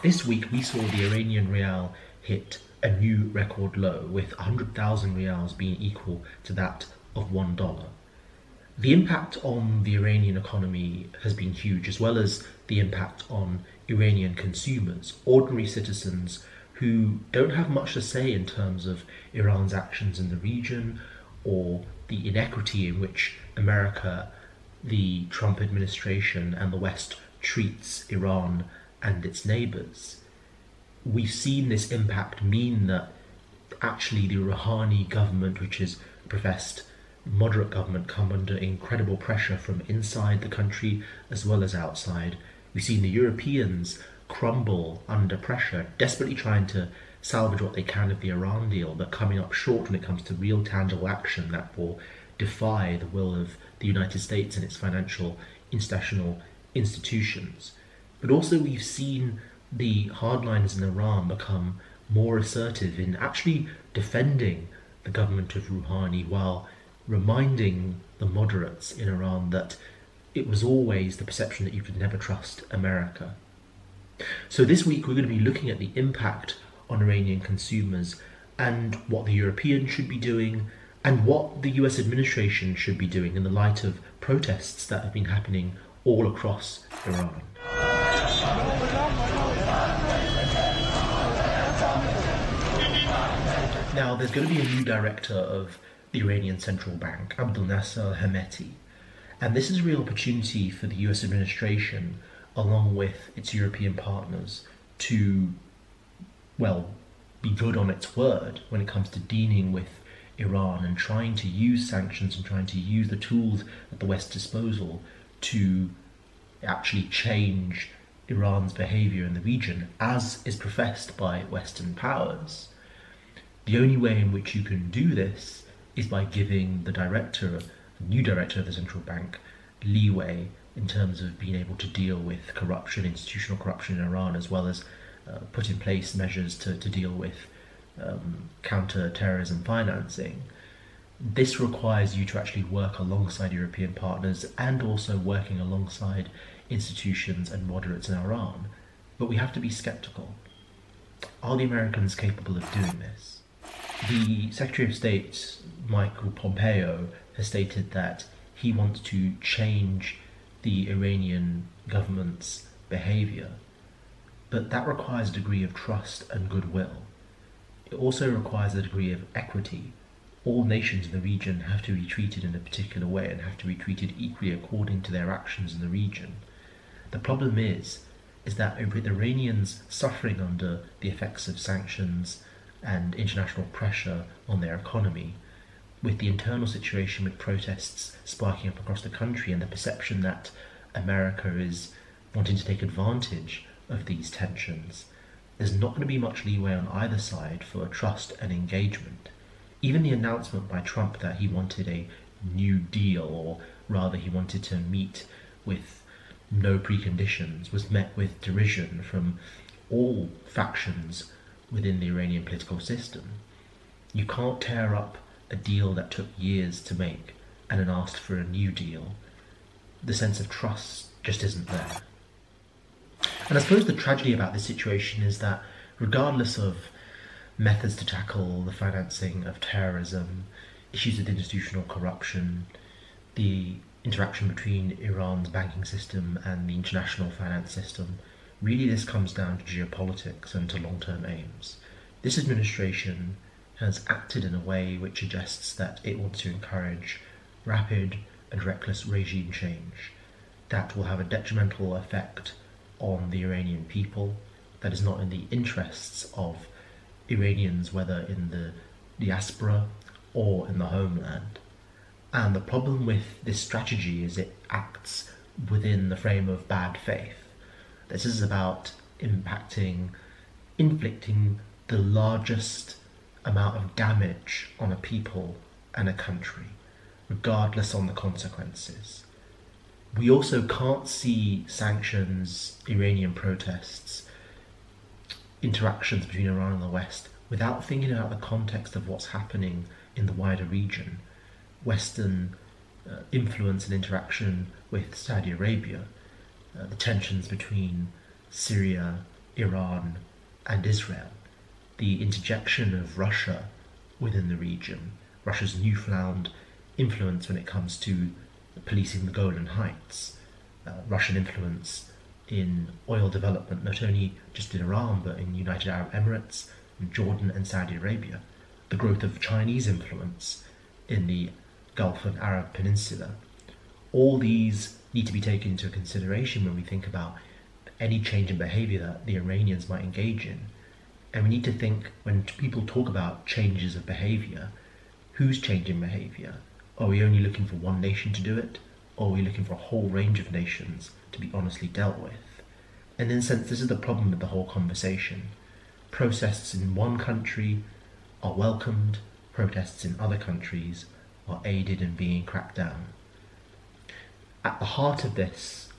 This week we saw the Iranian rial hit a new record low, with 100,000 rials being equal to that of $1. The impact on the Iranian economy has been huge, as well as the impact on Iranian consumers, ordinary citizens who don't have much to say in terms of Iran's actions in the region or the inequity in which America, the Trump administration, and the West treats Iran and its neighbors. We've seen this impact mean that actually the Rouhani government, which is a professed moderate government, come under incredible pressure from inside the country as well as outside. We've seen the Europeans crumble under pressure, desperately trying to salvage what they can of the Iran deal, but coming up short when it comes to real tangible action that will defy the will of the United States and its financial international institutions. But also we've seen the hardliners in Iran become more assertive in actually defending the government of Rouhani, while reminding the moderates in Iran that it was always the perception that you could never trust America. So this week we're going to be looking at the impact on Iranian consumers and what the Europeans should be doing and what the US administration should be doing in the light of protests that have been happening all across Iran. Now, there's going to be a new director of the Iranian Central Bank, Abdulnasser Hemeti, and this is a real opportunity for the US administration, along with its European partners, to, well, be good on its word when it comes to dealing with Iran and trying to use sanctions and trying to use the tools at the West's disposal to actually change Iran's behavior in the region, as is professed by Western powers. The only way in which you can do this is by giving the new director of the central bank, leeway in terms of being able to deal with corruption, institutional corruption in Iran, as well as put in place measures to deal with counter-terrorism financing. This requires you to actually work alongside European partners and also working alongside institutions and moderates in Iran. But we have to be skeptical. Are the Americans capable of doing this? The Secretary of State, Michael Pompeo, has stated that he wants to change the Iranian government's behavior, but that requires a degree of trust and goodwill. It also requires a degree of equity. All nations in the region have to be treated in a particular way and have to be treated equally according to their actions in the region. The problem is that the Iranians suffering under the effects of sanctions and international pressure on their economy, with the internal situation with protests sparking up across the country and the perception that America is wanting to take advantage of these tensions, there's not going to be much leeway on either side for trust and engagement. Even the announcement by Trump that he wanted a new deal, or rather he wanted to meet with no preconditions, was met with derision from all factions within the Iranian political system. You can't tear up a deal that took years to make and then ask for a new deal. The sense of trust just isn't there. And I suppose the tragedy about this situation is that regardless of methods to tackle the financing of terrorism, issues with institutional corruption, the interaction between Iran's banking system and the international finance system, really this comes down to geopolitics and to long-term aims. This administration has acted in a way which suggests that it wants to encourage rapid and reckless regime change that will have a detrimental effect on the Iranian people, that is not in the interests of Iranians, whether in the diaspora or in the homeland. And the problem with this strategy is it acts within the frame of bad faith. This is about inflicting the largest amount of damage on a people and a country, regardless on the consequences. We also can't see sanctions, Iranian protests, interactions between Iran and the West without thinking about the context of what's happening in the wider region. Western influence and interaction with Saudi Arabia, the tensions between Syria, Iran, and Israel, the interjection of Russia within the region, Russia's newfound influence when it comes to policing the Golan Heights, Russian influence in oil development, not only just in Iran, but in United Arab Emirates, in Jordan and Saudi Arabia, the growth of Chinese influence in the Gulf and Arab Peninsula. All these need to be taken into consideration when we think about any change in behavior that the Iranians might engage in. And we need to think, when people talk about changes of behavior, who's changing behavior? Are we only looking for one nation to do it? Or are we looking for a whole range of nations to be honestly dealt with? And in a sense, this is the problem with the whole conversation. Protests in one country are welcomed, protests in other countries are aided in being cracked down. At the heart of this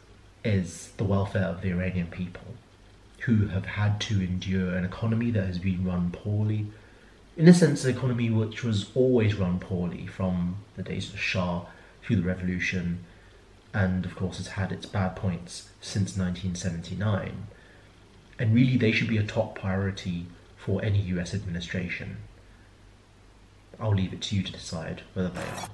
is the welfare of the Iranian people, who have had to endure an economy that has been run poorly. In a sense, an economy which was always run poorly from the days of the Shah through the revolution, and of course has had its bad points since 1979. And really they should be a top priority for any US administration. I'll leave it to you to decide whether they are.